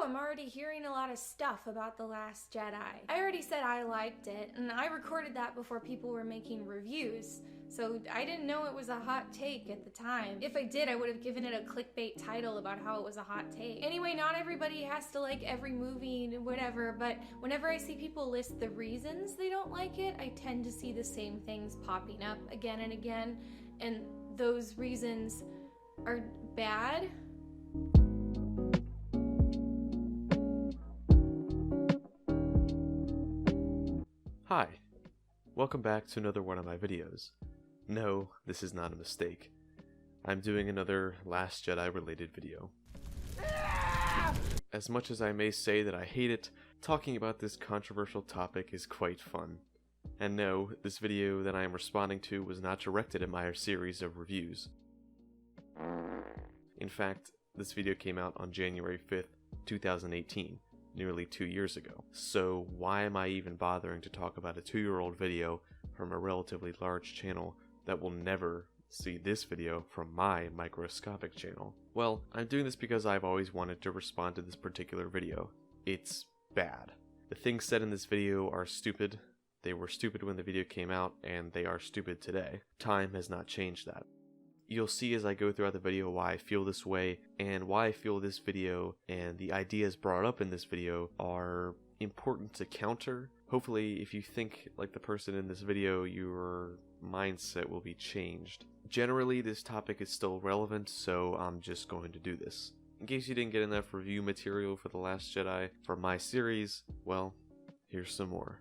I'm already hearing a lot of stuff about The Last Jedi. I already said I liked it, and I recorded that before people were making reviews, so I didn't know it was a hot take at the time. If I did, I would have given it a clickbait title about how it was a hot take. Anyway, not everybody has to like every movie and whatever, but whenever I see people list the reasons they don't like it, I tend to see the same things popping up again and again, and those reasons are bad. Hi, welcome back to another one of my videos. No, this is not a mistake. I'm doing another Last Jedi related video. As much as I may say that I hate it, talking about this controversial topic is quite fun. And no, this video that I am responding to was not directed at my series of reviews. In fact, this video came out on January 5th, 2018. Nearly 2 years ago. So why am I even bothering to talk about a 2-year-old video from a relatively large channel that will never see this video from my microscopic channel? Well, I'm doing this because I've always wanted to respond to this particular video. It's bad. The things said in this video are stupid. They were stupid when the video came out, and they are stupid today. Time has not changed that. You'll see as I go throughout the video why I feel this way, and why I feel this video and the ideas brought up in this video are important to counter. Hopefully, if you think like the person in this video, your mindset will be changed. Generally, this topic is still relevant, so I'm just going to do this. In case you didn't get enough review material for The Last Jedi from my series, well, here's some more.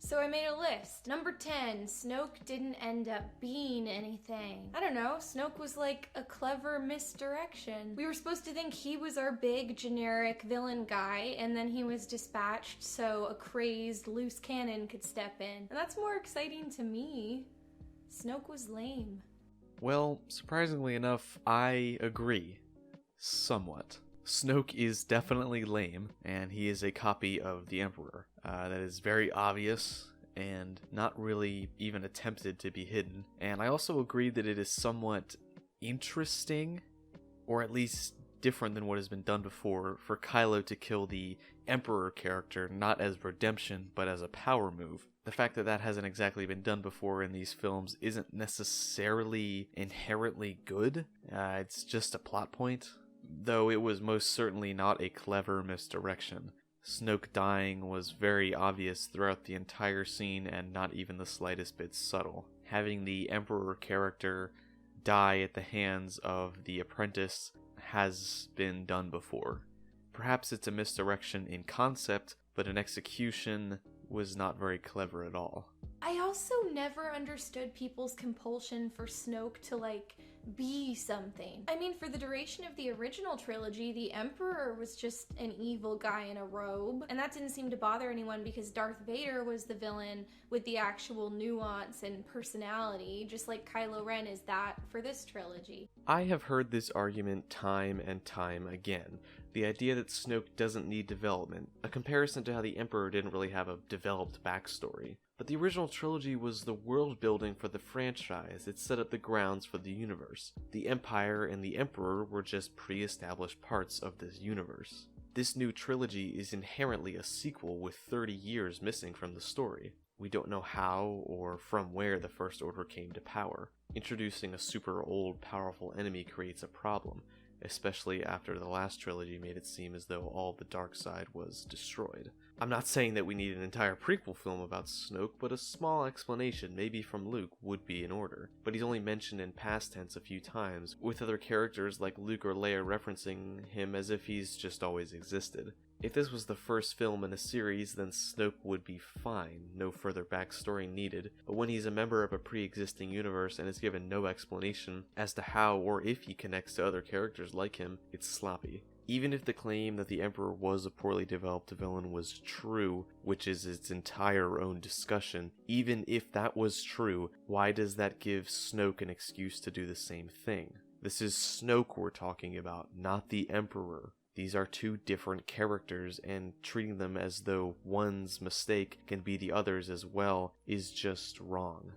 So I made a list. Number 10, Snoke didn't end up being anything. I don't know, Snoke was like a clever misdirection. We were supposed to think he was our big generic villain guy, and then he was dispatched so a crazed loose cannon could step in. And that's more exciting to me. Snoke was lame. Well, surprisingly enough, I agree. Somewhat. Snoke is definitely lame, and he is a copy of the Emperor. That is very obvious and not really even attempted to be hidden. And I also agree that it is somewhat interesting, or at least different than what has been done before, for Kylo to kill the Emperor character not as redemption, but as a power move. The fact that that hasn't exactly been done before in these films isn't necessarily inherently good. It's just a plot point. Though it was most certainly not a clever misdirection. Snoke dying was very obvious throughout the entire scene and not even the slightest bit subtle. Having the Emperor character die at the hands of the apprentice has been done before. Perhaps it's a misdirection in concept, but in execution was not very clever at all. I also never understood people's compulsion for Snoke to, like, be something. I mean, for the duration of the original trilogy, the Emperor was just an evil guy in a robe, and that didn't seem to bother anyone because Darth Vader was the villain with the actual nuance and personality, just like Kylo Ren is that for this trilogy. I have heard this argument time and time again. The idea that Snoke doesn't need development, a comparison to how the Emperor didn't really have a developed backstory. But the original trilogy was the world building for the franchise. It set up the grounds for the universe. The Empire and the Emperor were just pre-established parts of this universe. This new trilogy is inherently a sequel with 30 years missing from the story. We don't know how or from where the First Order came to power. Introducing a super old, powerful enemy creates a problem, especially after the last trilogy made it seem as though all the dark side was destroyed. I'm not saying that we need an entire prequel film about Snoke, but a small explanation, maybe from Luke, would be in order. But he's only mentioned in past tense a few times, with other characters like Luke or Leia referencing him as if he's just always existed. If this was the first film in a series, then Snoke would be fine, no further backstory needed, but when he's a member of a pre-existing universe and is given no explanation as to how or if he connects to other characters like him, it's sloppy. Even if the claim that the Emperor was a poorly developed villain was true, which is its entire own discussion, even if that was true, why does that give Snoke an excuse to do the same thing? This is Snoke we're talking about, not the Emperor. These are two different characters, and treating them as though one's mistake can be the other's as well is just wrong.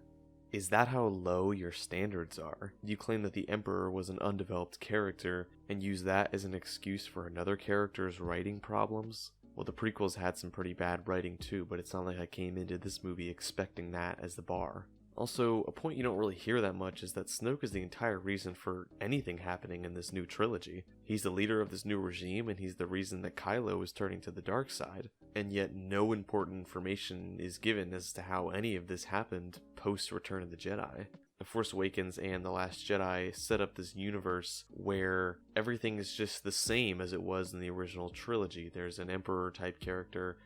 Is that how low your standards are? You claim that the Emperor was an undeveloped character and use that as an excuse for another character's writing problems? Well, the prequels had some pretty bad writing too, but it's not like I came into this movie expecting that as the bar. Also, a point you don't really hear that much is that Snoke is the entire reason for anything happening in this new trilogy. He's the leader of this new regime, and he's the reason that Kylo is turning to the dark side. And yet no important information is given as to how any of this happened post Return of the Jedi. The Force Awakens and The Last Jedi set up this universe where everything is just the same as it was in the original trilogy. There's an Emperor-type character,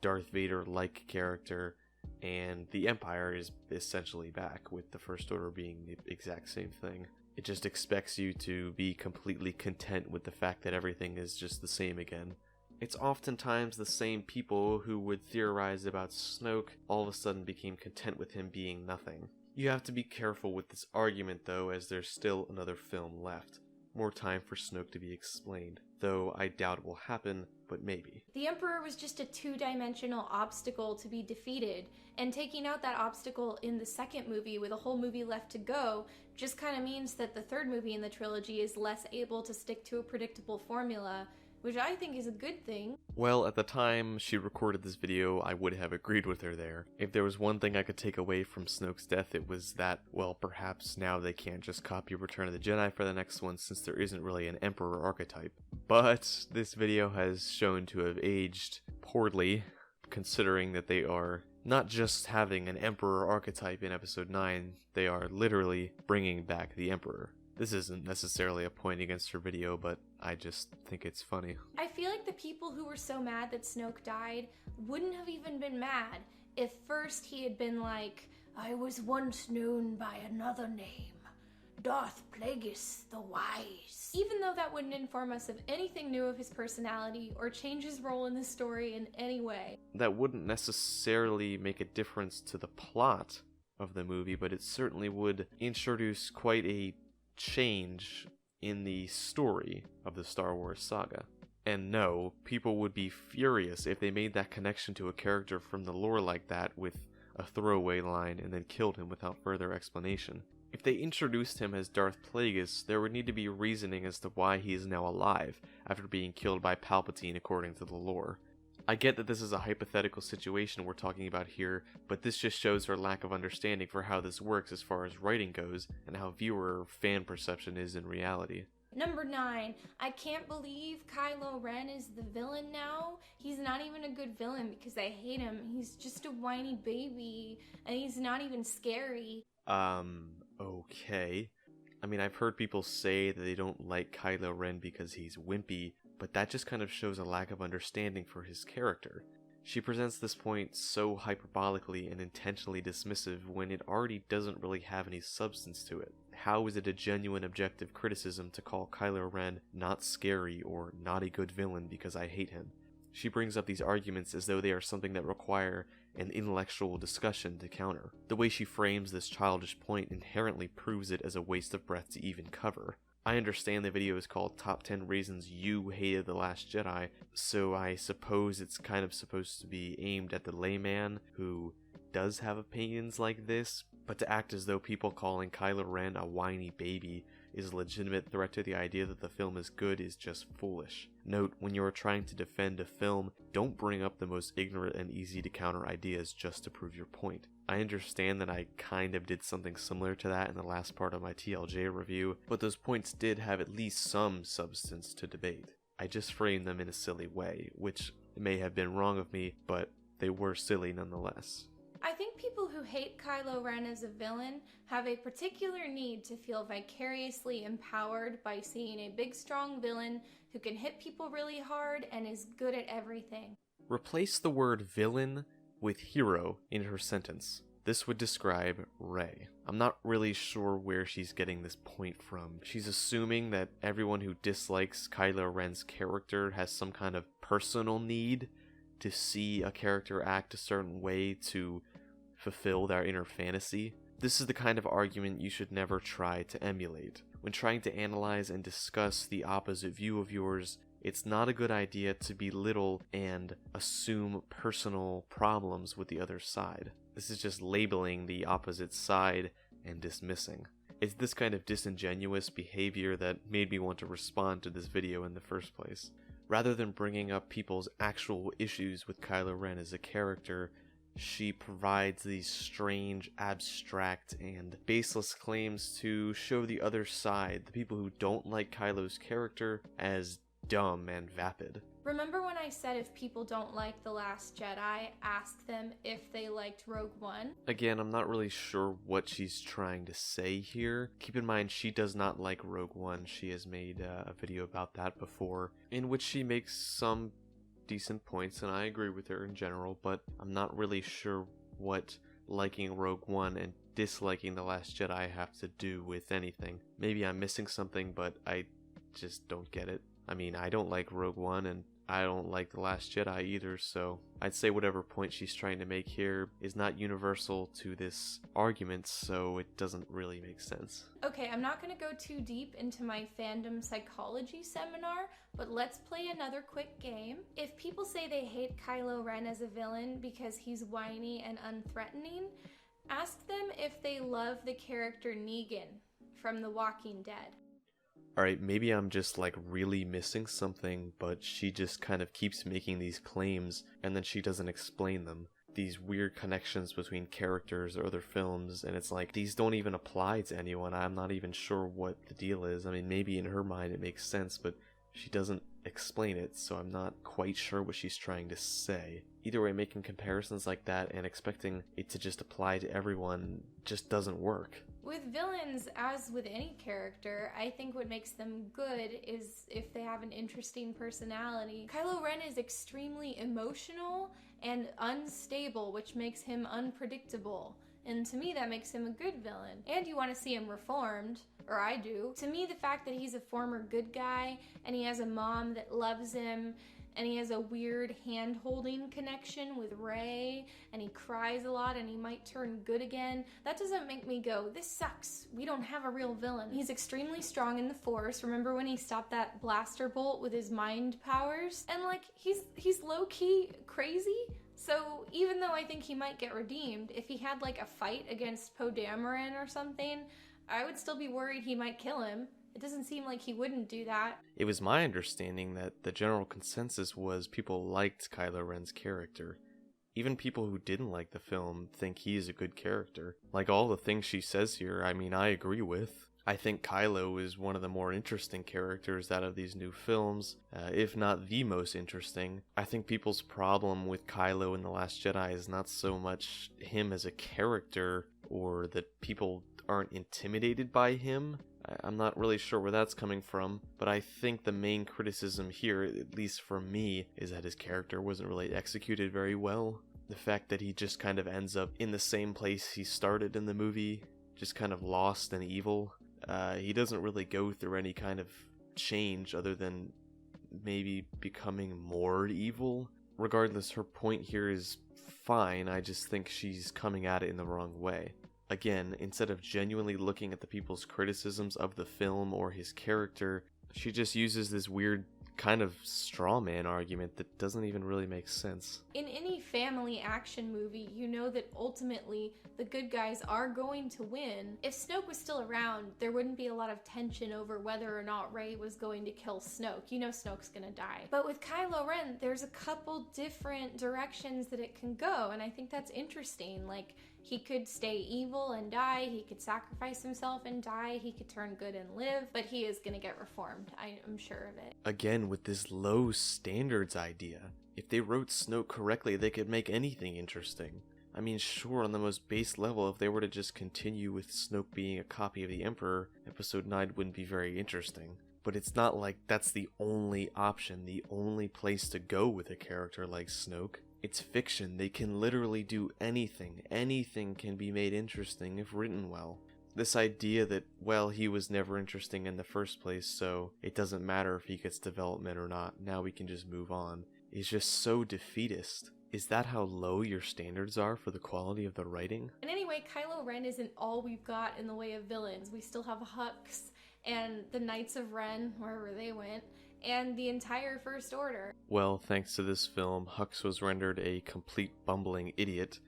Darth Vader-like character, and the Empire is essentially back, with the First Order being the exact same thing. It just expects you to be completely content with the fact that everything is just the same again. It's oftentimes the same people who would theorize about Snoke all of a sudden became content with him being nothing. You have to be careful with this argument though, as there's still another film left. More time for Snoke to be explained, though I doubt it will happen, but maybe. The Emperor was just a two-dimensional obstacle to be defeated, and taking out that obstacle in the second movie with a whole movie left to go just kind of means that the third movie in the trilogy is less able to stick to a predictable formula, which I think is a good thing. Well, at the time she recorded this video, I would have agreed with her there. If there was one thing I could take away from Snoke's death, it was that, well, perhaps now they can't just copy Return of the Jedi for the next one since there isn't really an Emperor archetype. But this video has shown to have aged poorly, considering that they are not just having an Emperor archetype in Episode 9, they are literally bringing back the Emperor. This isn't necessarily a point against her video, but I just think it's funny. I feel like the people who were so mad that Snoke died wouldn't have even been mad if first he had been like, I was once known by another name, Darth Plagueis the Wise. Even though that wouldn't inform us of anything new of his personality or change his role in the story in any way. That wouldn't necessarily make a difference to the plot of the movie, but it certainly would introduce quite a change in the story of the Star Wars saga. And no, people would be furious if they made that connection to a character from the lore like that with a throwaway line and then killed him without further explanation. If they introduced him as Darth Plagueis, there would need to be reasoning as to why he is now alive after being killed by Palpatine according to the lore. I get that this is a hypothetical situation we're talking about here, but this just shows her lack of understanding for how this works as far as writing goes, and how viewer fan perception is in reality. Number 9, I can't believe Kylo Ren is the villain now. He's not even a good villain because I hate him. He's just a whiny baby, and he's not even scary. Okay. I mean, I've heard people say that they don't like Kylo Ren because he's wimpy, but that just kind of shows a lack of understanding for his character. She presents this point so hyperbolically and intentionally dismissive when it already doesn't really have any substance to it. How is it a genuine objective criticism to call Kylo Ren not scary or not a good villain because I hate him? She brings up these arguments as though they are something that require an intellectual discussion to counter. The way she frames this childish point inherently proves it as a waste of breath to even cover. I understand the video is called Top 10 Reasons You Hated The Last Jedi, so I suppose it's kind of supposed to be aimed at the layman who does have opinions like this, but to act as though people calling Kylo Ren a whiny baby is a legitimate threat to the idea that the film is good is just foolish. Note, when you are trying to defend a film, don't bring up the most ignorant and easy to counter ideas just to prove your point. I understand that I kind of did something similar to that in the last part of my TLJ review, but those points did have at least some substance to debate. I just framed them in a silly way, which may have been wrong of me, but they were silly nonetheless. I think people who hate Kylo Ren as a villain have a particular need to feel vicariously empowered by seeing a big strong villain who can hit people really hard and is good at everything. Replace the word villain with hero in her sentence. This would describe Rey. I'm not really sure where she's getting this point from. She's assuming that everyone who dislikes Kylo Ren's character has some kind of personal need to see a character act a certain way to fulfill their inner fantasy. This is the kind of argument you should never try to emulate. When trying to analyze and discuss the opposite view of yours, It's not a good idea to belittle and assume personal problems with the other side. This is just labeling the opposite side and dismissing. It's this kind of disingenuous behavior that made me want to respond to this video in the first place. Rather than bringing up people's actual issues with Kylo Ren as a character, she provides these strange, abstract, and baseless claims to show the other side, the people who don't like Kylo's character, as dumb and vapid. Remember when I said if people don't like The Last Jedi, ask them if they liked Rogue One? Again, I'm not really sure what she's trying to say here. Keep in mind, she does not like Rogue One. She has made a video about that before, in which she makes some decent points, and I agree with her in general, but I'm not really sure what liking Rogue One and disliking The Last Jedi have to do with anything. Maybe I'm missing something, but I just don't get it. I mean, I don't like Rogue One, and I don't like The Last Jedi either, so I'd say whatever point she's trying to make here is not universal to this argument, so it doesn't really make sense. Okay, I'm not going to go too deep into my fandom psychology seminar, but let's play another quick game. If people say they hate Kylo Ren as a villain because he's whiny and unthreatening, ask them if they love the character Negan from The Walking Dead. Alright, maybe I'm just like really missing something, but she just kind of keeps making these claims and then she doesn't explain them. These weird connections between characters or other films, and it's like these don't even apply to anyone. I'm not even sure what the deal is. I mean, maybe in her mind it makes sense, but she doesn't explain it, so I'm not quite sure what she's trying to say. Either way, making comparisons like that and expecting it to just apply to everyone just doesn't work. With villains, as with any character, I think what makes them good is if they have an interesting personality. Kylo Ren is extremely emotional and unstable, which makes him unpredictable. And to me, that makes him a good villain. And you want to see him reformed, or I do. To me, the fact that he's a former good guy, and he has a mom that loves him, and he has a weird hand-holding connection with Rey, and he cries a lot, and he might turn good again, that doesn't make me go, this sucks, we don't have a real villain. He's extremely strong in the Force. Remember when he stopped that blaster bolt with his mind powers? And like, he's low-key crazy? So even though I think he might get redeemed, if he had like a fight against Poe Dameron or something, I would still be worried he might kill him. It doesn't seem like he wouldn't do that. It was my understanding that the general consensus was people liked Kylo Ren's character. Even people who didn't like the film think he's a good character. Like all the things she says here, I mean, I agree with. I think Kylo is one of the more interesting characters out of these new films, if not the most interesting. I think people's problem with Kylo in The Last Jedi is not so much him as a character, or that people aren't intimidated by him. I'm not really sure where that's coming from, but I think the main criticism here, at least for me, is that his character wasn't really executed very well. The fact that he just kind of ends up in the same place he started in the movie, just kind of lost and evil. He doesn't really go through any kind of change other than maybe becoming more evil. Regardless, her point here is fine, I just think she's coming at it in the wrong way. Again, instead of genuinely looking at the people's criticisms of the film or his character, she just uses this weird kind of straw man argument that doesn't even really make sense. In any family action movie, you know that ultimately the good guys are going to win. If Snoke was still around, there wouldn't be a lot of tension over whether or not Rey was going to kill Snoke. You know Snoke's gonna die. But with Kylo Ren, there's a couple different directions that it can go, and I think that's interesting. Like, he could stay evil and die, he could sacrifice himself and die, he could turn good and live, but he is gonna get reformed. I am sure of it. Again, with this low standards idea. If they wrote Snoke correctly, they could make anything interesting. I mean, sure, on the most base level, if they were to just continue with Snoke being a copy of the Emperor, Episode 9 wouldn't be very interesting. But it's not like that's the only option, the only place to go with a character like Snoke. It's fiction. They can literally do anything. Anything can be made interesting if written well. This idea that, well, he was never interesting in the first place, so it doesn't matter if he gets development or not, now we can just move on, is just so defeatist. Is that how low your standards are for the quality of the writing? And anyway, Kylo Ren isn't all we've got in the way of villains. We still have Hux and the Knights of Ren, wherever they went, and the entire First Order. Well, thanks to this film, Hux was rendered a complete bumbling idiot,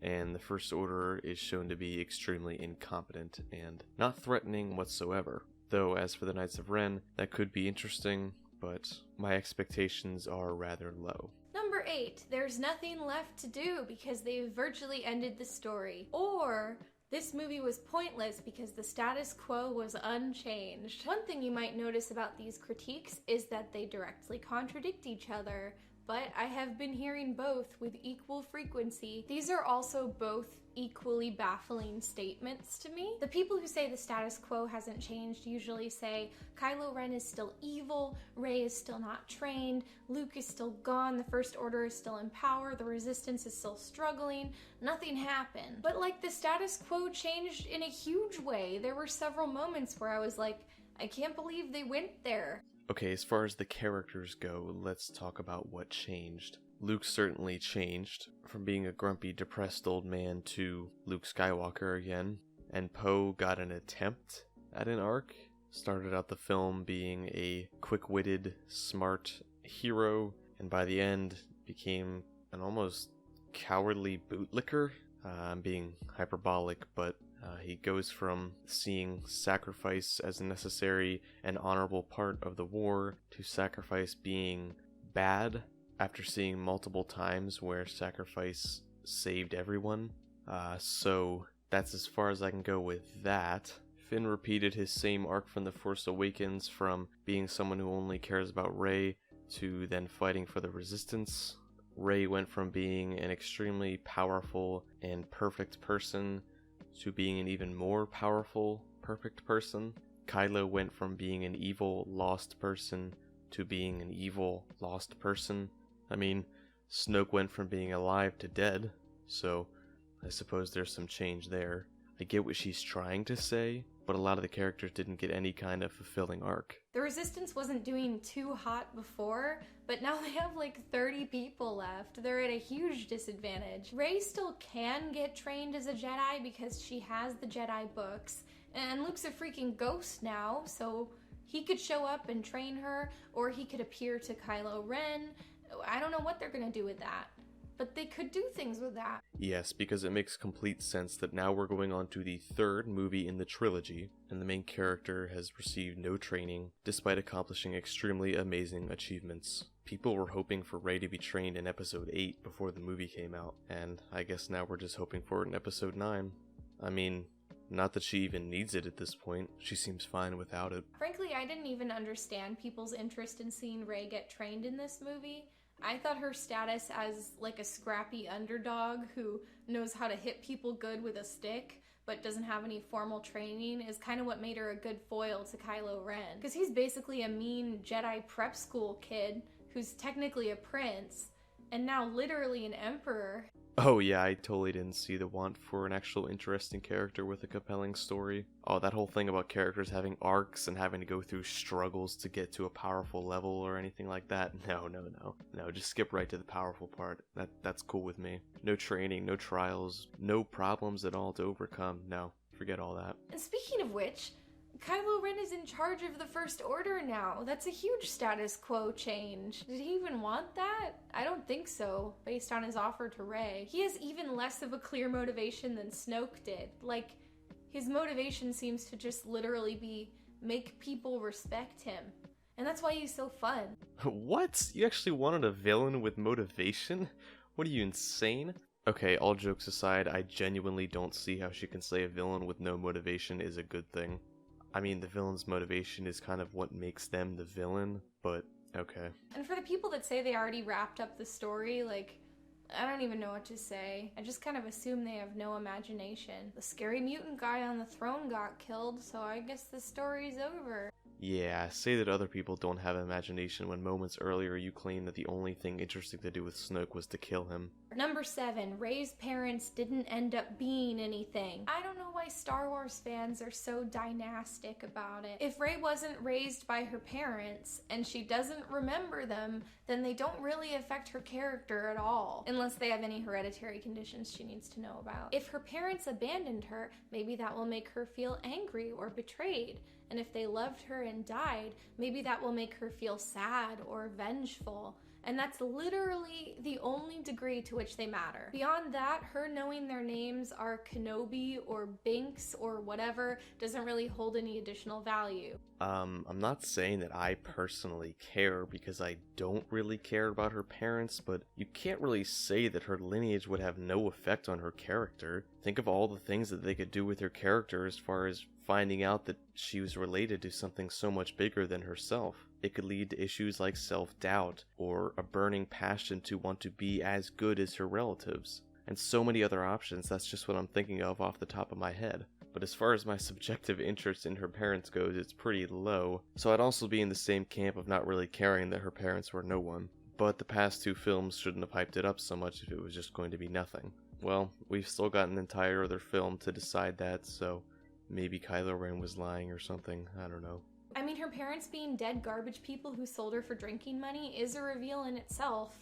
and the First Order is shown to be extremely incompetent and not threatening whatsoever. Though, as for the Knights of Ren, that could be interesting, but my expectations are rather low. Number 8, there's nothing left to do because they've virtually ended the story. Or this movie was pointless because the status quo was unchanged. One thing you might notice about these critiques is that they directly contradict each other, but I have been hearing both with equal frequency. These are also both equally baffling statements to me. The people who say the status quo hasn't changed usually say Kylo Ren is still evil, Rey is still not trained, Luke is still gone, the First Order is still in power, the Resistance is still struggling, nothing happened. But like, the status quo changed in a huge way. There were several moments where I was like, I can't believe they went there. Okay, as far as the characters go, let's talk about what changed. Luke certainly changed, from being a grumpy, depressed old man to Luke Skywalker again, and Poe got an attempt at an arc. Started out the film being a quick-witted, smart hero, and by the end became an almost cowardly bootlicker. I'm being hyperbolic, but he goes from seeing sacrifice as a necessary and honorable part of the war to sacrifice being bad, after seeing multiple times where sacrifice saved everyone. So that's as far as I can go with that. Finn repeated his same arc from The Force Awakens, from being someone who only cares about Rey to then fighting for the Resistance. Rey went from being an extremely powerful and perfect person to being an even more powerful, perfect person. Kylo went from being an evil, lost person to being an evil, lost person. I mean, Snoke went from being alive to dead, so I suppose there's some change there. I get what she's trying to say, but a lot of the characters didn't get any kind of fulfilling arc. The Resistance wasn't doing too hot before, but now they have like 30 people left. They're at a huge disadvantage. Rey still can get trained as a Jedi because she has the Jedi books, and Luke's a freaking ghost now, so he could show up and train her, or he could appear to Kylo Ren. I don't know what they're gonna do with that, but they could do things with that. Yes, because it makes complete sense that now we're going on to the third movie in the trilogy, and the main character has received no training, despite accomplishing extremely amazing achievements. People were hoping for Rey to be trained in Episode 8 before the movie came out, and I guess now we're just hoping for it in Episode 9. I mean, not that she even needs it at this point. She seems fine without it. Frankly, I didn't even understand people's interest in seeing Rey get trained in this movie. I thought her status as like a scrappy underdog who knows how to hit people good with a stick but doesn't have any formal training is kind of what made her a good foil to Kylo Ren. Because he's basically a mean Jedi prep school kid who's technically a prince and now literally an emperor. Oh yeah, I totally didn't see the want for an actual interesting character with a compelling story. Oh, that whole thing about characters having arcs and having to go through struggles to get to a powerful level or anything like that. No, just skip right to the powerful part. That's cool with me. No training, no trials, no problems at all to overcome. No, forget all that. And speaking of which, Kylo Ren is in charge of the First Order now. That's a huge status quo change. Did he even want that? I don't think so, based on his offer to Rey. He has even less of a clear motivation than Snoke did. Like, his motivation seems to just literally be make people respect him. And that's why he's so fun. What? You actually wanted a villain with motivation? What are you, insane? Okay, all jokes aside, I genuinely don't see how she can say a villain with no motivation is a good thing. I mean, the villain's motivation is kind of what makes them the villain, but okay. And for the people that say they already wrapped up the story, like, I don't even know what to say. I just kind of assume they have no imagination. The scary mutant guy on the throne got killed, so I guess the story's over. Yeah, say that other people don't have imagination when moments earlier you claimed that the only thing interesting to do with Snoke was to kill him. Number 7, Rey's parents didn't end up being anything. I don't know why Star Wars fans are so dynastic about it. If Rey wasn't raised by her parents and she doesn't remember them, then they don't really affect her character at all, unless they have any hereditary conditions she needs to know about. If her parents abandoned her, maybe that will make her feel angry or betrayed. and if they loved her and died, maybe that will make her feel sad or vengeful. And that's literally the only degree to which they matter. Beyond that, her knowing their names are Kenobi or Binks or whatever doesn't really hold any additional value. I'm not saying that I personally care, because I don't really care about her parents, but you can't really say that her lineage would have no effect on her character. Think of all the things that they could do with her character as far as finding out that she was related to something so much bigger than herself. It could lead to issues like self-doubt, or a burning passion to want to be as good as her relatives. And so many other options. That's just what I'm thinking of off the top of my head. But as far as my subjective interest in her parents goes, it's pretty low, so I'd also be in the same camp of not really caring that her parents were no one. But the past two films shouldn't have hyped it up so much if it was just going to be nothing. Well, we've still got an entire other film to decide that, so maybe Kylo Ren was lying or something, I don't know. I mean, her parents being dead garbage people who sold her for drinking money is a reveal in itself.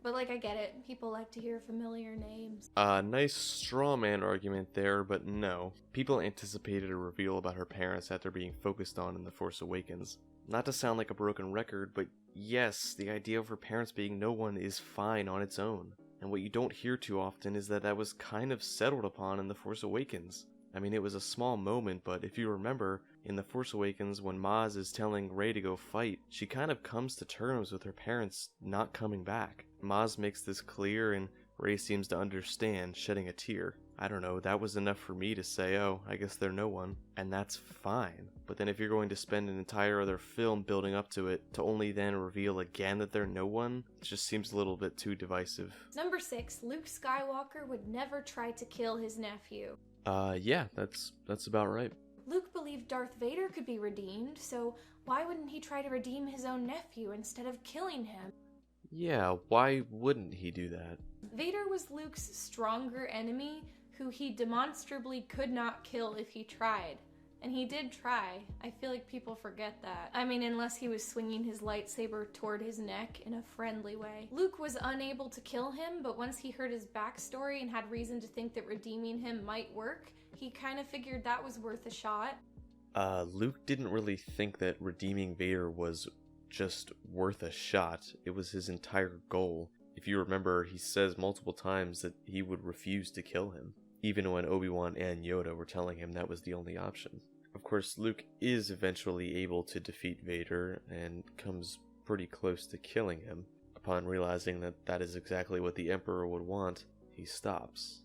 But like, I get it. People like to hear familiar names. Nice straw man argument there, but no. People anticipated a reveal about her parents after being focused on in The Force Awakens. Not to sound like a broken record, but yes, the idea of her parents being no one is fine on its own. And what you don't hear too often is that was kind of settled upon in The Force Awakens. I mean, it was a small moment, but if you remember, in The Force Awakens, when Maz is telling Rey to go fight, she kind of comes to terms with her parents not coming back. Maz makes this clear, and Rey seems to understand, shedding a tear. I don't know, that was enough for me to say, oh, I guess they're no one, and that's fine. But then if you're going to spend an entire other film building up to it, to only then reveal again that they're no one, it just seems a little bit too divisive. Number 6, Luke Skywalker would never try to kill his nephew. Yeah, that's about right. Luke believed Darth Vader could be redeemed, so why wouldn't he try to redeem his own nephew instead of killing him? Yeah, why wouldn't he do that? Vader was Luke's stronger enemy, who he demonstrably could not kill if he tried. And he did try. I feel like people forget that. I mean, unless he was swinging his lightsaber toward his neck in a friendly way. Luke was unable to kill him, but once he heard his backstory and had reason to think that redeeming him might work, he kind of figured that was worth a shot. Luke didn't really think that redeeming Vader was just worth a shot. It was his entire goal. If you remember, he says multiple times that he would refuse to kill him, even when Obi-Wan and Yoda were telling him that was the only option. Of course, Luke is eventually able to defeat Vader and comes pretty close to killing him. Upon realizing that that is exactly what the Emperor would want, he stops.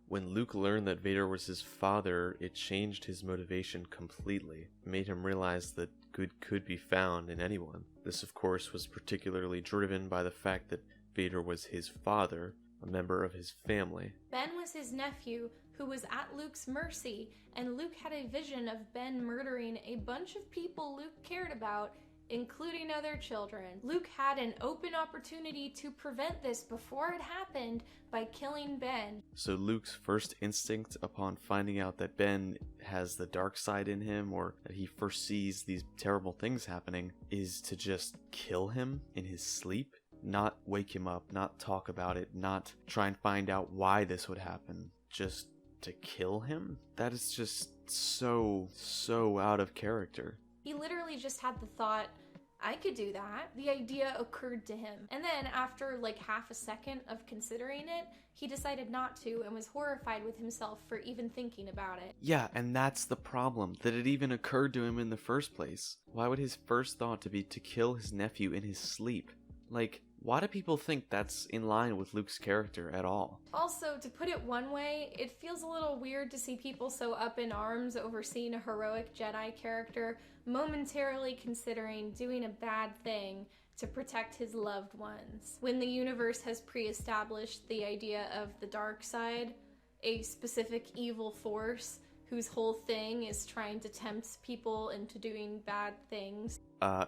When Luke learned that Vader was his father, it changed his motivation completely. It made him realize that good could be found in anyone. This, of course, was particularly driven by the fact that Vader was his father, a member of his family. Ben was his nephew, who was at Luke's mercy, and Luke had a vision of Ben murdering a bunch of people Luke cared about, including other children. Luke had an open opportunity to prevent this before it happened by killing Ben. So Luke's first instinct upon finding out that Ben has the dark side in him, or that he foresees these terrible things happening, is to just kill him in his sleep? Not wake him up, not talk about it, not try and find out why this would happen. Just to kill him? That is just so out of character. He literally just had the thought, I could do that. The idea occurred to him. And then after like half a second of considering it, he decided not to and was horrified with himself for even thinking about it. Yeah, and that's the problem, that it even occurred to him in the first place. Why would his first thought to be to kill his nephew in his sleep? Like, why do people think that's in line with Luke's character at all? Also, to put it one way, it feels a little weird to see people so up in arms over seeing a heroic Jedi character momentarily considering doing a bad thing to protect his loved ones. When the universe has pre-established the idea of the dark side, a specific evil force whose whole thing is trying to tempt people into doing bad things.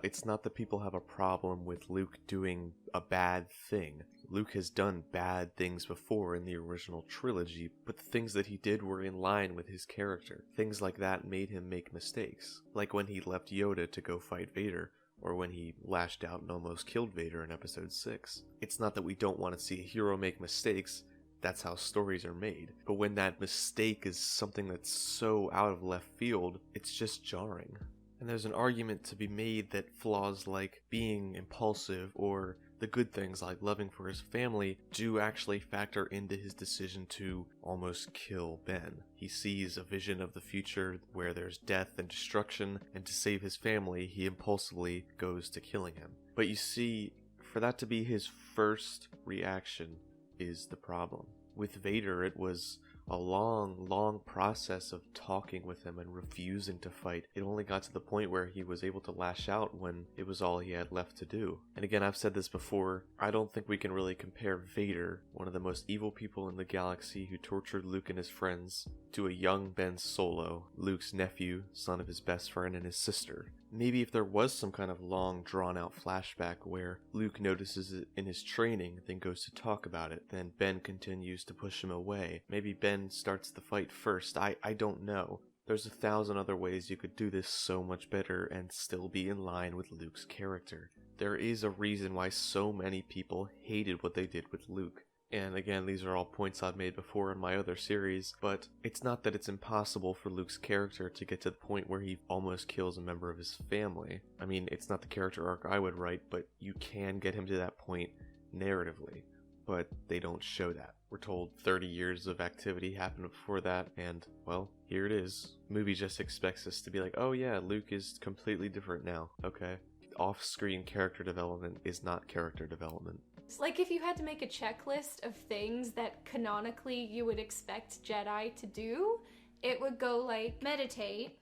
It's not that people have a problem with Luke doing a bad thing. Luke has done bad things before in the original trilogy, but the things that he did were in line with his character. Things like that made him make mistakes. Like when he left Yoda to go fight Vader, or when he lashed out and almost killed Vader in Episode 6. It's not that we don't want to see a hero make mistakes. That's how stories are made. But when that mistake is something that's so out of left field, it's just jarring. And there's an argument to be made that flaws like being impulsive or the good things like loving for his family do actually factor into his decision to almost kill Ben. He sees a vision of the future where there's death and destruction, and to save his family, he impulsively goes to killing him. But you see, for that to be his first reaction is the problem. With Vader, it was a long process of talking with him and refusing to fight. It only got to the point where he was able to lash out when it was all he had left to do. And again, I've said this before, I don't think we can really compare Vader, one of the most evil people in the galaxy who tortured Luke and his friends, to a young Ben Solo, Luke's nephew, son of his best friend and his sister. Maybe if there was some kind of long, drawn-out flashback where Luke notices it in his training, then goes to talk about it, then Ben continues to push him away. Maybe Ben starts the fight first. I don't know. There's 1,000 other ways you could do this so much better and still be in line with Luke's character. There is a reason why so many people hated what they did with Luke. And again, these are all points I've made before in my other series, but it's not that it's impossible for Luke's character to get to the point where he almost kills a member of his family. I mean, it's not the character arc I would write, but you can get him to that point narratively. But they don't show that. We're told 30 years of activity happened before that, and, well, here it is. The movie just expects us to be like, oh yeah, Luke is completely different now. Okay. Off-screen character development is not character development. It's like if you had to make a checklist of things that canonically you would expect Jedi to do, it would go like meditate,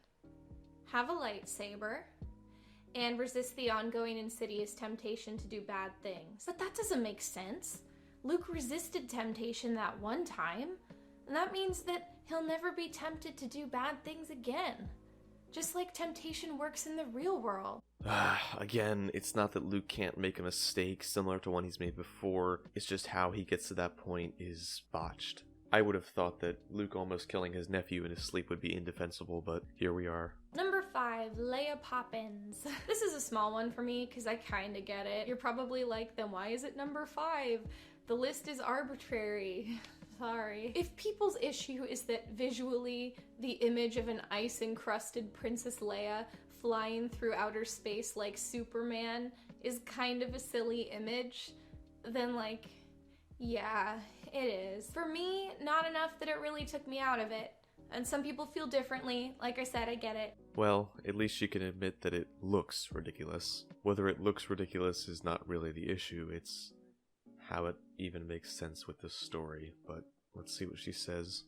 have a lightsaber, and resist the ongoing insidious temptation to do bad things. But that doesn't make sense. Luke resisted temptation that one time, and that means that he'll never be tempted to do bad things again. Just like temptation works in the real world. Again, it's not that Luke can't make a mistake similar to one he's made before, it's just how he gets to that point is botched. I would have thought that Luke almost killing his nephew in his sleep would be indefensible, but here we are. Number 5, Leia Poppins. This is a small one for me because I kinda get it. You're probably like, then why is it number 5? The list is arbitrary. Sorry. If people's issue is that visually the image of an ice-encrusted Princess Leia flying through outer space like Superman is kind of a silly image, then like, yeah, it is. For me, not enough that it really took me out of it. And some people feel differently. Like I said, I get it. Well, at least you can admit that it looks ridiculous. Whether it looks ridiculous is not really the issue, it's how it even makes sense with this story, but let's see what she says.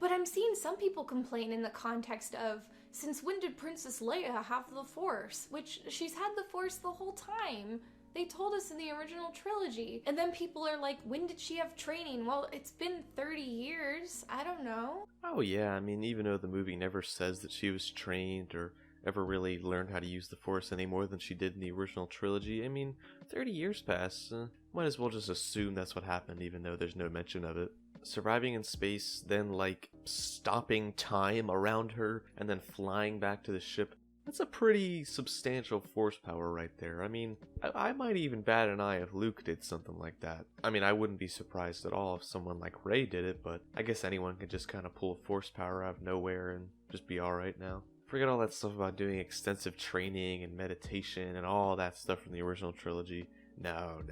But I'm seeing some people complain in the context of, since when did Princess Leia have the Force? Which, she's had the Force the whole time. They told us in the original trilogy. And then people are like, when did she have training? Well, it's been 30 years. I don't know. Oh yeah, I mean, even though the movie never says that she was trained or ever really learned how to use the Force any more than she did in the original trilogy, I mean, 30 years pass. Might as well just assume that's what happened, even though there's no mention of it. Surviving in space, then like stopping time around her, and then flying back to the ship. That's a pretty substantial force power right there. I mean, I might even bat an eye if Luke did something like that. I mean, I wouldn't be surprised at all if someone like Rey did it, but I guess anyone could just kind of pull a force power out of nowhere and just be alright now. Forget all that stuff about doing extensive training and meditation and all that stuff from the original trilogy. No.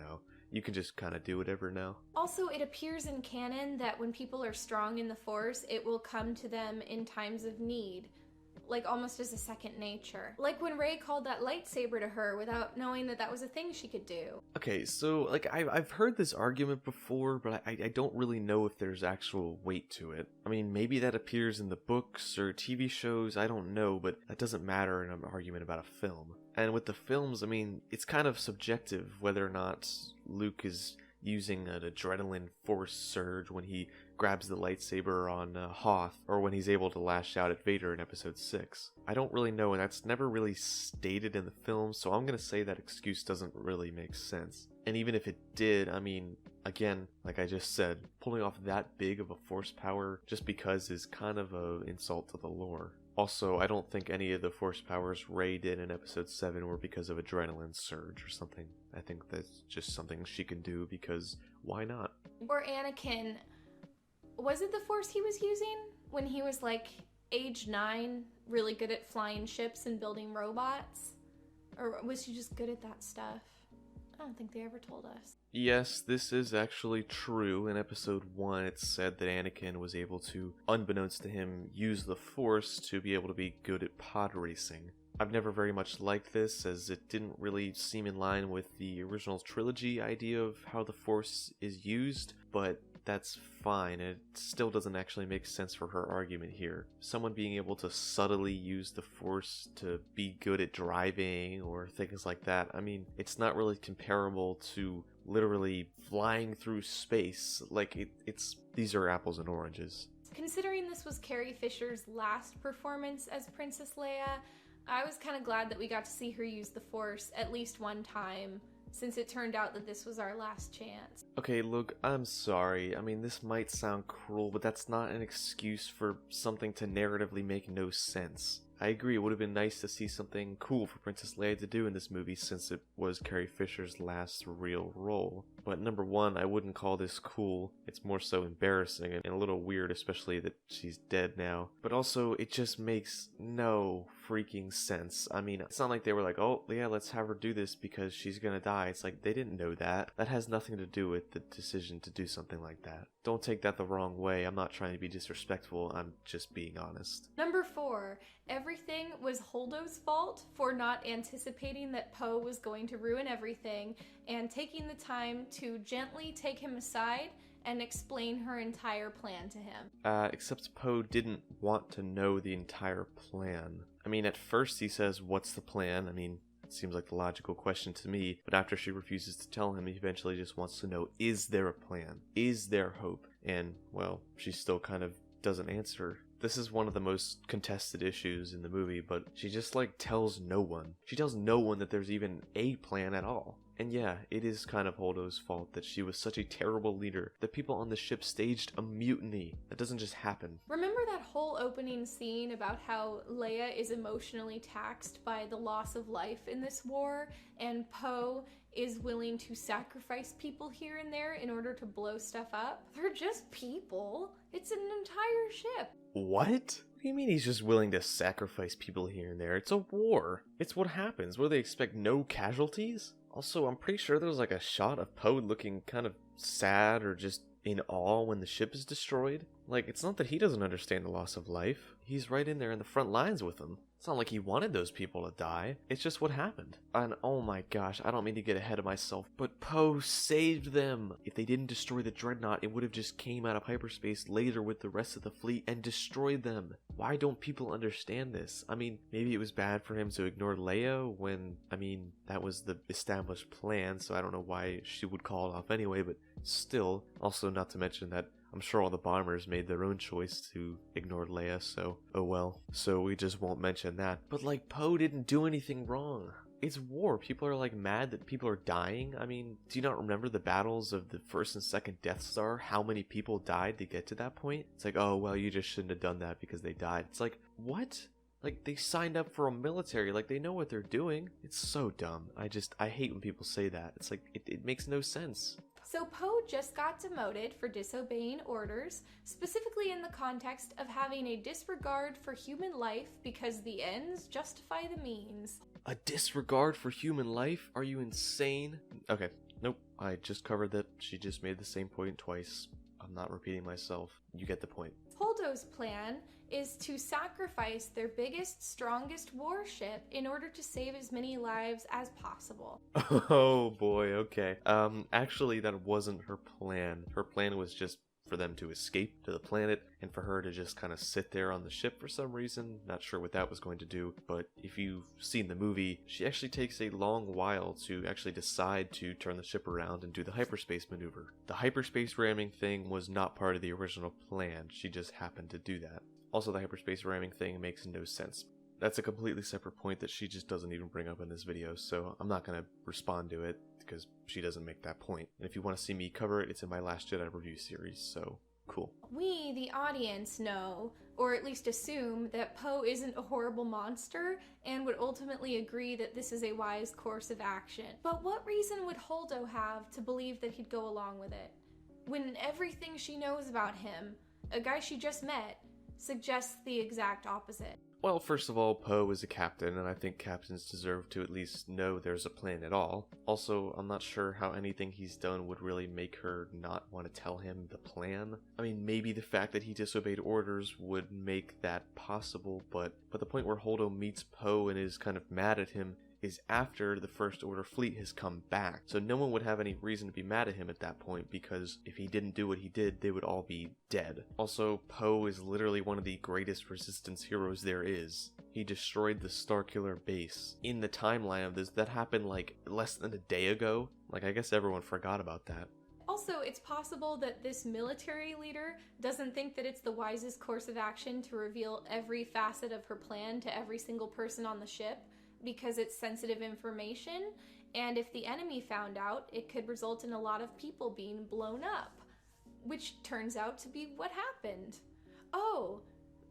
You can just kind of do whatever now. Also, it appears in canon that when people are strong in the Force, it will come to them in times of need. Like, almost as a second nature. Like when Rey called that lightsaber to her without knowing that that was a thing she could do. Okay, so, like, I've heard this argument before, but I don't really know if there's actual weight to it. I mean, maybe that appears in the books or TV shows, I don't know, but that doesn't matter in an argument about a film. And with the films, I mean, it's kind of subjective whether or not Luke is using an adrenaline force surge when he grabs the lightsaber on Hoth, or when he's able to lash out at Vader in episode 6. I don't really know, and that's never really stated in the film, so I'm gonna say that excuse doesn't really make sense. And even if it did, I mean, again, like I just said, pulling off that big of a force power just because is kind of an insult to the lore. Also, I don't think any of the force powers Rey did in episode 7 were because of adrenaline surge or something. I think that's just something she can do because why not? Or Anakin, was it the Force he was using when he was like age 9, really good at flying ships and building robots? Or was she just good at that stuff? I don't think they ever told us. Yes, this is actually true. In episode 1, it's said that Anakin was able to, unbeknownst to him, use the Force to be able to be good at pod racing. I've never very much liked this, as it didn't really seem in line with the original trilogy idea of how the Force is used, but that's fine. It still doesn't actually make sense for her argument here. Someone being able to subtly use the Force to be good at driving or things like that, I mean, it's not really comparable to literally flying through space. Like, these are apples and oranges. Considering this was Carrie Fisher's last performance as Princess Leia, I was kind of glad that we got to see her use the Force at least one time, since it turned out that this was our last chance. Okay, look, I'm sorry. I mean, this might sound cruel, but that's not an excuse for something to narratively make no sense. I agree, it would have been nice to see something cool for Princess Leia to do in this movie, since it was Carrie Fisher's last real role. But number one, I wouldn't call this cool. It's more so embarrassing and a little weird, especially that she's dead now. But also, it just makes no freaking sense. I mean, it's not like they were like, oh, yeah, let's have her do this because she's gonna die. It's like, they didn't know that. That has nothing to do with the decision to do something like that. Don't take that the wrong way. I'm not trying to be disrespectful. I'm just being honest. Number 4, everything was Holdo's fault for not anticipating that Poe was going to ruin everything and taking the time to gently take him aside and explain her entire plan to him. Except Poe didn't want to know the entire plan. I mean, at first he says, what's the plan? I mean, it seems like the logical question to me, but after she refuses to tell him, he eventually just wants to know, is there a plan? Is there hope? And, well, she still kind of doesn't answer. This is one of the most contested issues in the movie, but she just, tells no one. She tells no one that there's even a plan at all. And yeah, it is kind of Holdo's fault that she was such a terrible leader that people on the ship staged a mutiny. That doesn't just happen. Remember that whole opening scene about how Leia is emotionally taxed by the loss of life in this war, and Poe is willing to sacrifice people here and there in order to blow stuff up? They're just people. It's an entire ship. What? What do you mean he's just willing to sacrifice people here and there? It's a war. It's what happens. What, do they expect no casualties? Also, I'm pretty sure there's a shot of Poe looking kind of sad or just in awe when the ship is destroyed. It's not that he doesn't understand the loss of life. He's right in there in the front lines with them. It's not like he wanted those people to die. It's just what happened. And oh my gosh, I don't mean to get ahead of myself, but Poe saved them. If they didn't destroy the Dreadnought, it would have just came out of hyperspace later with the rest of the fleet and destroyed them. Why don't people understand this? I mean, maybe it was bad for him to ignore Leia when, that was the established plan, so I don't know why she would call it off anyway, but still. Also, not to mention that I'm sure all the bombers made their own choice to ignore Leia, so oh well. So we just won't mention that. But Poe didn't do anything wrong. It's war. People are mad that people are dying. I mean, do you not remember the battles of the first and second Death Star? How many people died to get to that point? It's oh well, you just shouldn't have done that because they died. It's what? They signed up for a military, they know what they're doing. It's so dumb. I hate when people say that. It's it makes no sense. So Poe just got demoted for disobeying orders, specifically in the context of having a disregard for human life because the ends justify the means. A disregard for human life? Are you insane? Okay, nope. I just covered that. She just made the same point twice. I'm not repeating myself. You get the point. Holdo's plan is to sacrifice their biggest, strongest warship in order to save as many lives as possible. Oh boy, okay. Actually, that wasn't her plan. Her plan was just for them to escape to the planet and for her to just kind of sit there on the ship for some reason. Not sure what that was going to do, but if you've seen the movie, she actually takes a long while to actually decide to turn the ship around and do the hyperspace maneuver. The hyperspace ramming thing was not part of the original plan. She just happened to do that. Also, the hyperspace ramming thing makes no sense. That's a completely separate point that she just doesn't even bring up in this video, so I'm not going to respond to it because she doesn't make that point. And if you want to see me cover it, it's in my Last Jedi review series, so cool. We, the audience, know, or at least assume, that Poe isn't a horrible monster and would ultimately agree that this is a wise course of action. But what reason would Holdo have to believe that he'd go along with it? When everything she knows about him, a guy she just met, suggests the exact opposite. Well, first of all, Poe is a captain, and I think captains deserve to at least know there's a plan at all. Also, I'm not sure how anything he's done would really make her not want to tell him the plan. I mean, maybe the fact that he disobeyed orders would make that possible, but the point where Holdo meets Poe and is kind of mad at him is after the First Order fleet has come back. So no one would have any reason to be mad at him at that point, because if he didn't do what he did, they would all be dead. Also, Poe is literally one of the greatest Resistance heroes there is. He destroyed the Starkiller base. In the timeline of this, that happened like less than a day ago. Like, I guess everyone forgot about that. Also, it's possible that this military leader doesn't think that it's the wisest course of action to reveal every facet of her plan to every single person on the ship, because it's sensitive information, and if the enemy found out, it could result in a lot of people being blown up, which turns out to be what happened. Oh,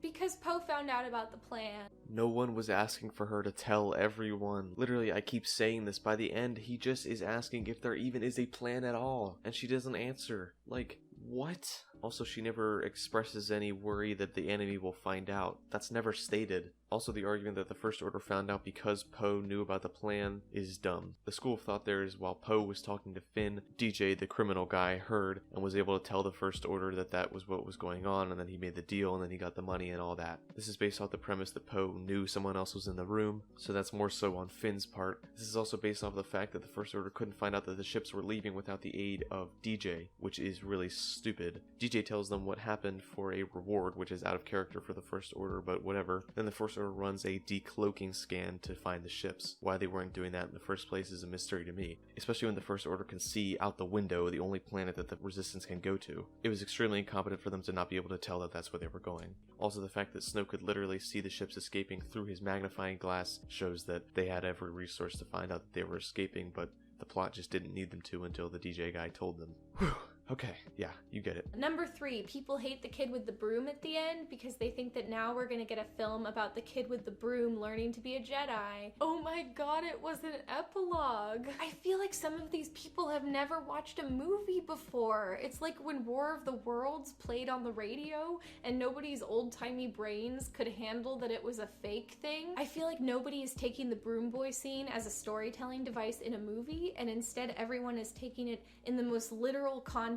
because Poe found out about the plan. No one was asking for her to tell everyone. Literally, I keep saying this, by the end, he just is asking if there even is a plan at all, and she doesn't answer. Like, what? Also, she never expresses any worry that the enemy will find out. That's never stated. Also, the argument that the First Order found out because Poe knew about the plan is dumb. The school of thought there is while Poe was talking to Finn, DJ, the criminal guy, heard and was able to tell the First Order that that was what was going on, and then he made the deal, and then he got the money and all that. This is based off the premise that Poe knew someone else was in the room, so that's more so on Finn's part. This is also based off the fact that the First Order couldn't find out that the ships were leaving without the aid of DJ, which is really stupid. DJ tells them what happened for a reward, which is out of character for the First Order, but whatever. Then the First Order runs a decloaking scan to find the ships. Why they weren't doing that in the first place is a mystery to me, especially when the First Order can see out the window the only planet that the Resistance can go to. It was extremely incompetent for them to not be able to tell that that's where they were going. Also, the fact that Snoke could literally see the ships escaping through his magnifying glass shows that they had every resource to find out that they were escaping, but the plot just didn't need them to until the DJ guy told them. Whew. Okay, yeah, you get it. Number 3, people hate the kid with the broom at the end because they think that now we're gonna get a film about the kid with the broom learning to be a Jedi. Oh my god, it was an epilogue. I feel like some of these people have never watched a movie before. It's like when War of the Worlds played on the radio and nobody's old-timey brains could handle that it was a fake thing. I feel like nobody is taking the broom boy scene as a storytelling device in a movie, and instead everyone is taking it in the most literal context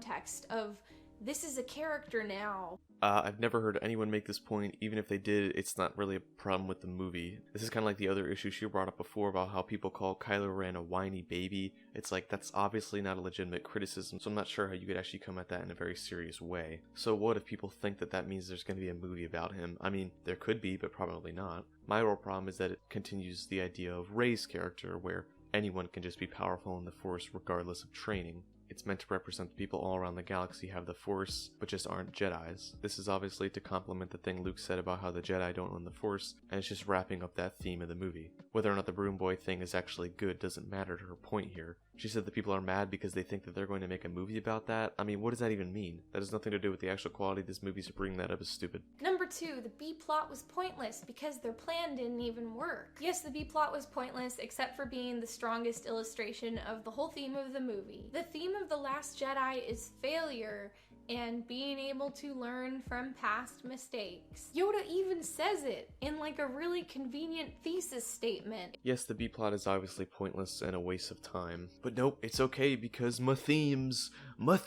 of this is a character now. I've never heard anyone make this point. Even if they did, it's not really a problem with the movie. This is kind of like the other issue she brought up before about how people call Kylo Ren a whiny baby. It's like, that's obviously not a legitimate criticism, so I'm not sure how you could actually come at that in a very serious way. So what if people think that that means there's going to be a movie about him? I mean, there could be, but probably not. My real problem is that it continues the idea of Rey's character, where anyone can just be powerful in the Force regardless of training. It's meant to represent the people all around the galaxy have the Force, but just aren't Jedis. This is obviously to complement the thing Luke said about how the Jedi don't own the Force, and it's just wrapping up that theme of the movie. Whether or not the Broom Boy thing is actually good doesn't matter to her point here. She said the people are mad because they think that they're going to make a movie about that. I mean, what does that even mean? That has nothing to do with the actual quality of this movie, so bringing that up is stupid. Number 2, the B-plot was pointless because their plan didn't even work. Yes, the B-plot was pointless, except for being the strongest illustration of the whole theme of the movie. The theme of The Last Jedi is failure and being able to learn from past mistakes. Yoda even says it in like a really convenient thesis statement. Yes, the B-plot is obviously pointless and a waste of time. But nope, it's okay because my themes! No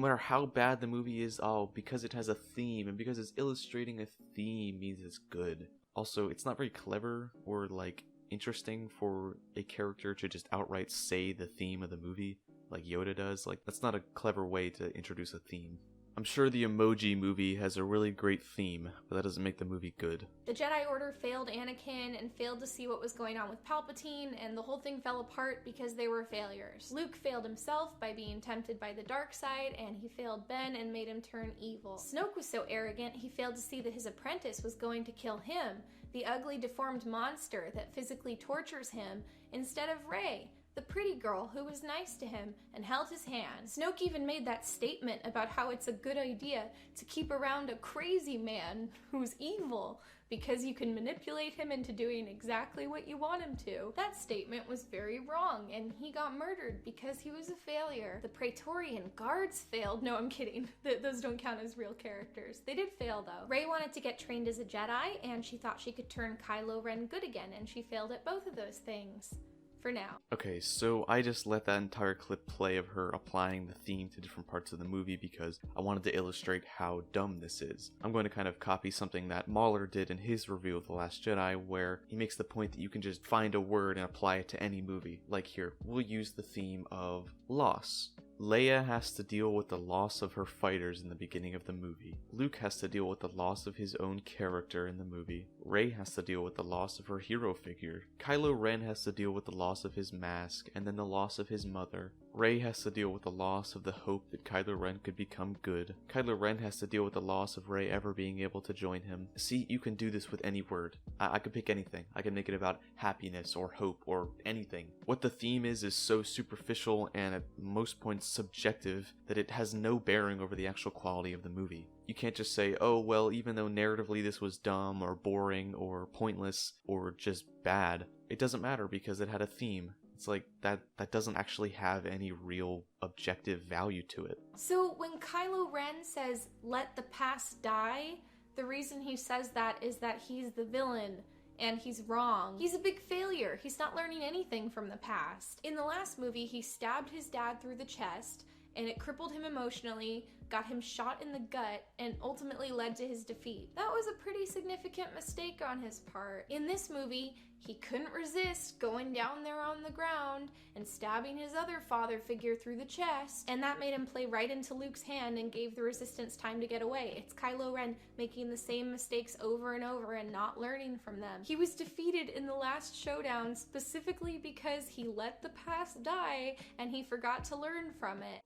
matter how bad the movie is, because it has a theme and because it's illustrating a theme means it's good. Also, it's not very clever or like interesting for a character to just outright say the theme of the movie like Yoda does. Like, that's not a clever way to introduce a theme. I'm sure the Emoji Movie has a really great theme, but that doesn't make the movie good. The Jedi Order failed Anakin and failed to see what was going on with Palpatine, and the whole thing fell apart because they were failures. Luke failed himself by being tempted by the dark side, and he failed Ben and made him turn evil. Snoke was so arrogant he failed to see that his apprentice was going to kill him, the ugly deformed monster that physically tortures him, instead of Rey, the pretty girl who was nice to him and held his hand. Snoke even made that statement about how it's a good idea to keep around a crazy man who's evil because you can manipulate him into doing exactly what you want him to. That statement was very wrong, and he got murdered because he was a failure. The Praetorian Guards failed. No, I'm kidding. Those don't count as real characters. They did fail, though. Rey wanted to get trained as a Jedi, and she thought she could turn Kylo Ren good again, and she failed at both of those things. For now. Okay, so I just let that entire clip play of her applying the theme to different parts of the movie because I wanted to illustrate how dumb this is. I'm going to kind of copy something that Mahler did in his review of The Last Jedi, where he makes the point that you can just find a word and apply it to any movie. Like here, we'll use the theme of loss. Leia has to deal with the loss of her fighters in the beginning of the movie. Luke has to deal with the loss of his own character in the movie. Rey has to deal with the loss of her hero figure. Kylo Ren has to deal with the loss of his mask, and then the loss of his mother. Rey has to deal with the loss of the hope that Kylo Ren could become good. Kylo Ren has to deal with the loss of Rey ever being able to join him. See, you can do this with any word. I could pick anything. I can make it about happiness or hope or anything. What the theme is so superficial and at most points subjective that it has no bearing over the actual quality of the movie. You can't just say, oh, well, even though narratively this was dumb or boring or pointless or just bad, it doesn't matter because it had a theme. It's like, that doesn't actually have any real objective value to it. So when Kylo Ren says, let the past die, the reason he says that is that he's the villain and he's wrong. He's a big failure. He's not learning anything from the past. In the last movie, he stabbed his dad through the chest and it crippled him emotionally, got him shot in the gut, and ultimately led to his defeat. That was a pretty significant mistake on his part. In this movie, he couldn't resist going down there on the ground and stabbing his other father figure through the chest, and that made him play right into Luke's hand and gave the Resistance time to get away. It's Kylo Ren making the same mistakes over and over and not learning from them. He was defeated in the last showdown specifically because he let the past die and he forgot to learn from it.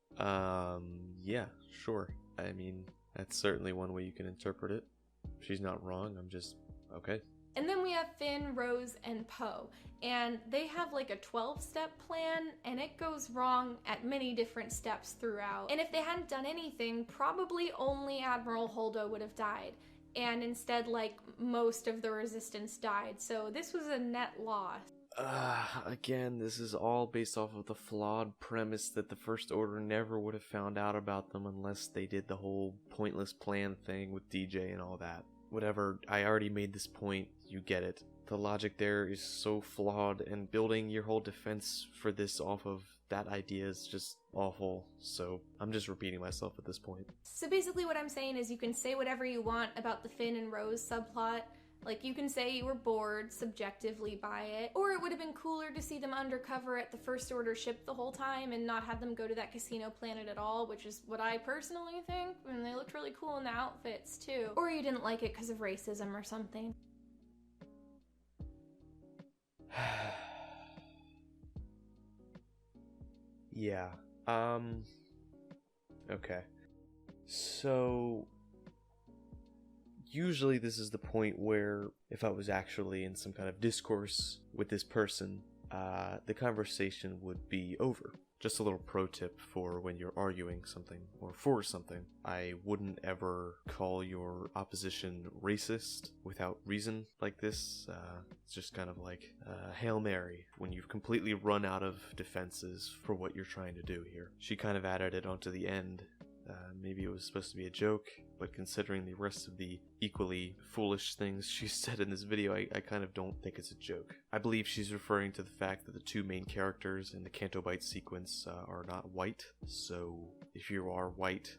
Yeah, sure. I mean, that's certainly one way you can interpret it. She's not wrong, I'm just, okay. And then we have Finn, Rose, and Poe, and they have like a 12-step plan, and it goes wrong at many different steps throughout. And if they hadn't done anything, probably only Admiral Holdo would have died, and instead like most of the Resistance died, so this was a net loss. Again, this is all based off of the flawed premise that the First Order never would have found out about them unless they did the whole pointless plan thing with DJ and all that. Whatever, I already made this point, you get it. The logic there is so flawed, and building your whole defense for this off of that idea is just awful, so I'm just repeating myself at this point. So basically what I'm saying is you can say whatever you want about the Finn and Rose subplot. Like, you can say you were bored subjectively by it, or it would have been cooler to see them undercover at the First Order ship the whole time and not have them go to that casino planet at all, which is what I personally think, and they looked really cool in the outfits too. Or you didn't like it because of racism or something. Yeah, okay. So usually this is the point where if I was actually in some kind of discourse with this person, the conversation would be over. Just a little pro tip for when you're arguing something or for something. I wouldn't ever call your opposition racist without reason like this. It's just kind of like Hail Mary when you've completely run out of defenses for what you're trying to do here. She kind of added it onto the end. Maybe it was supposed to be a joke, but considering the rest of the equally foolish things she said in this video, I kind of don't think it's a joke. I believe she's referring to the fact that the two main characters in the Canto Bight sequence are not white, so if you are white,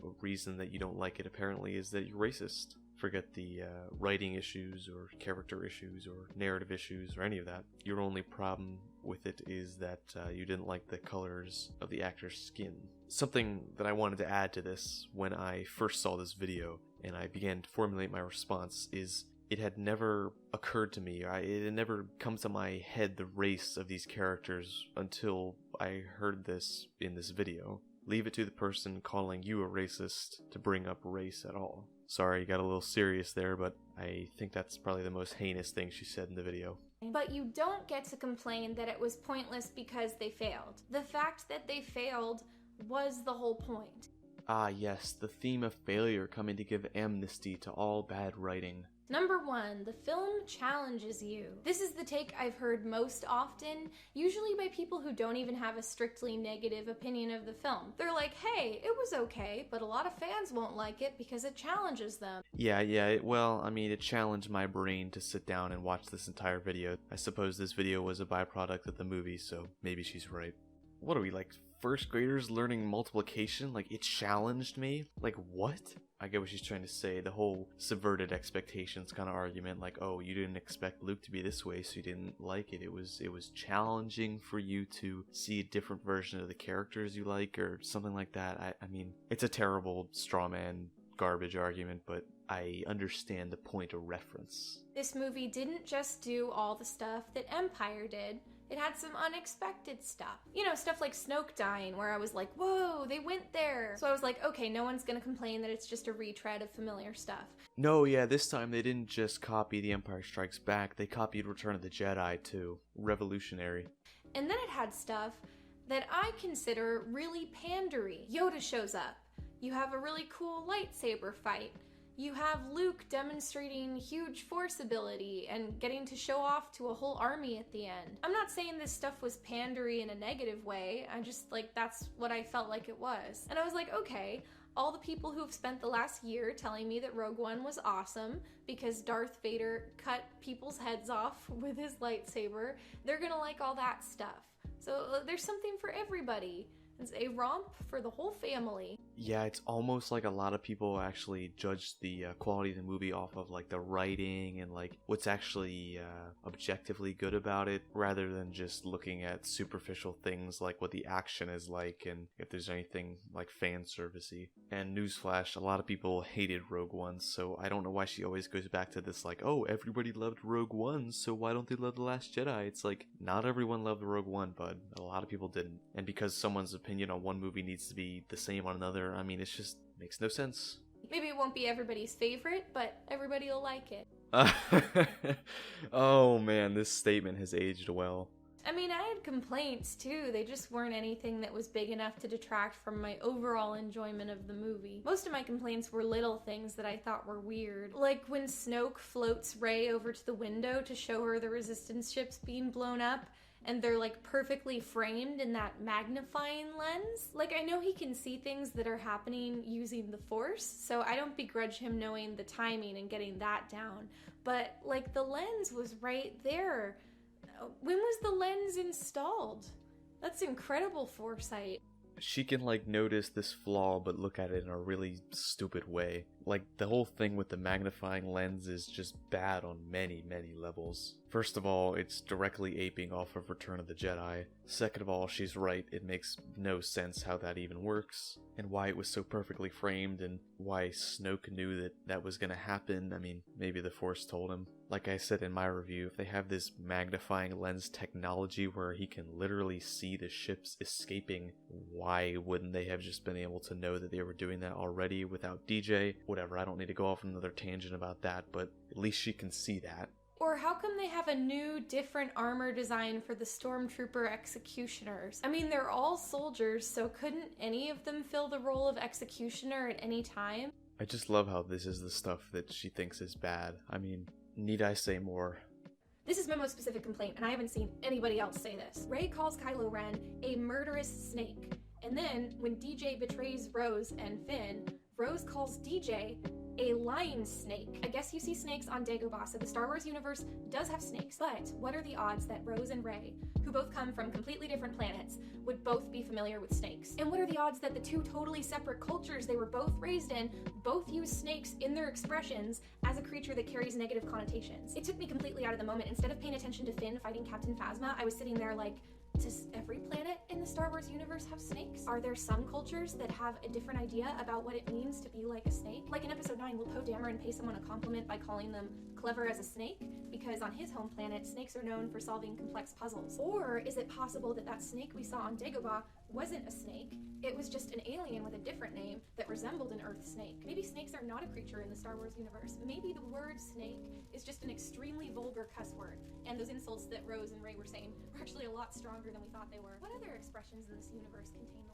a reason that you don't like it apparently is that you're racist. Forget the writing issues or character issues or narrative issues or any of that. Your only problem with it is that you didn't like the colors of the actor's skin. Something that I wanted to add to this when I first saw this video and I began to formulate my response is it had never occurred to me, it had never come to my head the race of these characters until I heard this in this video. Leave it to the person calling you a racist to bring up race at all. Sorry, got a little serious there, but I think that's probably the most heinous thing she said in the video. But you don't get to complain that it was pointless because they failed. The fact that they failed was the whole point. Ah yes, the theme of failure coming to give amnesty to all bad writing. Number 1, the film challenges you. This is the take I've heard most often, usually by people who don't even have a strictly negative opinion of the film. They're like, hey, it was okay, but a lot of fans won't like it because it challenges them. Yeah, it challenged my brain to sit down and watch this entire video. I suppose this video was a byproduct of the movie, so maybe she's right. What are we, like, first graders learning multiplication? Like, it challenged me? Like, what? I get what she's trying to say. The whole subverted expectations kind of argument, like, oh, you didn't expect Luke to be this way, so you didn't like it. It was challenging for you to see a different version of the characters you like, or something like that. I mean, it's a terrible straw man garbage argument, but I understand the point of reference. This movie didn't just do all the stuff that Empire did. It had some unexpected stuff. You know, stuff like Snoke dying, where I was like, whoa, they went there. So I was like, okay, no one's gonna complain that it's just a retread of familiar stuff. No, yeah, this time they didn't just copy The Empire Strikes Back, they copied Return of the Jedi too. Revolutionary. And then it had stuff that I consider really pandery. Yoda shows up. You have a really cool lightsaber fight. You have Luke demonstrating huge force ability and getting to show off to a whole army at the end. I'm not saying this stuff was pandery in a negative way, I just, like, that's what I felt like it was. And I was like, okay, all the people who have spent the last year telling me that Rogue One was awesome because Darth Vader cut people's heads off with his lightsaber, they're gonna like all that stuff. So there's something for everybody. It's a romp for the whole family. Yeah, it's almost like a lot of people actually judge the quality of the movie off of like the writing and like what's actually objectively good about it, rather than just looking at superficial things like what the action is like and if there's anything like fan servicey. And newsflash, a lot of people hated Rogue One, so I don't know why she always goes back to this like, oh, everybody loved Rogue One, so why don't they love The Last Jedi? It's like, not everyone loved Rogue One, but a lot of people didn't. And because someone's opinion on one movie needs to be the same on another, I mean, it just makes no sense. Maybe it won't be everybody's favorite, but everybody will like it. Oh man, this statement has aged well. I mean, I had complaints too, they just weren't anything that was big enough to detract from my overall enjoyment of the movie. Most of my complaints were little things that I thought were weird. Like when Snoke floats Rey over to the window to show her the Resistance ships being blown up, and they're like perfectly framed in that magnifying lens. Like, I know he can see things that are happening using the Force, so I don't begrudge him knowing the timing and getting that down. But like, the lens was right there. When was the lens installed? That's incredible foresight. She can like notice this flaw but look at it in a really stupid way. Like, the whole thing with the magnifying lens is just bad on many levels. First of all, it's directly aping off of Return of the Jedi. Second of all, she's right, it makes no sense how that even works, and why it was so perfectly framed, and why Snoke knew that that was gonna happen. I mean, maybe the Force told him. Like I said in my review, if they have this magnifying lens technology where he can literally see the ships escaping, why wouldn't they have just been able to know that they were doing that already without DJ? Whatever, I don't need to go off on another tangent about that, but at least she can see that. Or how come they have a new, different armor design for the Stormtrooper executioners? I mean, they're all soldiers, so couldn't any of them fill the role of executioner at any time? I just love how this is the stuff that she thinks is bad. I mean, need I say more? This is my most specific complaint, and I haven't seen anybody else say this. Rey calls Kylo Ren a murderous snake. And then, when DJ betrays Rose and Finn, Rose calls DJ a lying snake. I guess you see snakes on Dagobah, so the Star Wars universe does have snakes. But what are the odds that Rose and Rey, who both come from completely different planets, would both be familiar with snakes? And what are the odds that the two totally separate cultures they were both raised in both use snakes in their expressions as a creature that carries negative connotations? It took me completely out of the moment. Instead of paying attention to Finn fighting Captain Phasma, I was sitting there like, does every planet in the Star Wars universe have snakes? Are there some cultures that have a different idea about what it means to be like a snake? Like in episode 9, will Poe Dameron pay someone a compliment by calling them clever as a snake? Because on his home planet, snakes are known for solving complex puzzles. Or is it possible that that snake we saw on Dagobah wasn't a snake. It was just an alien with a different name that resembled an Earth snake. Maybe snakes are not a creature in the Star Wars universe. Maybe the word snake is just an extremely vulgar cuss word, and those insults that Rose and Rey were saying were actually a lot stronger than we thought they were. What other expressions in this universe contain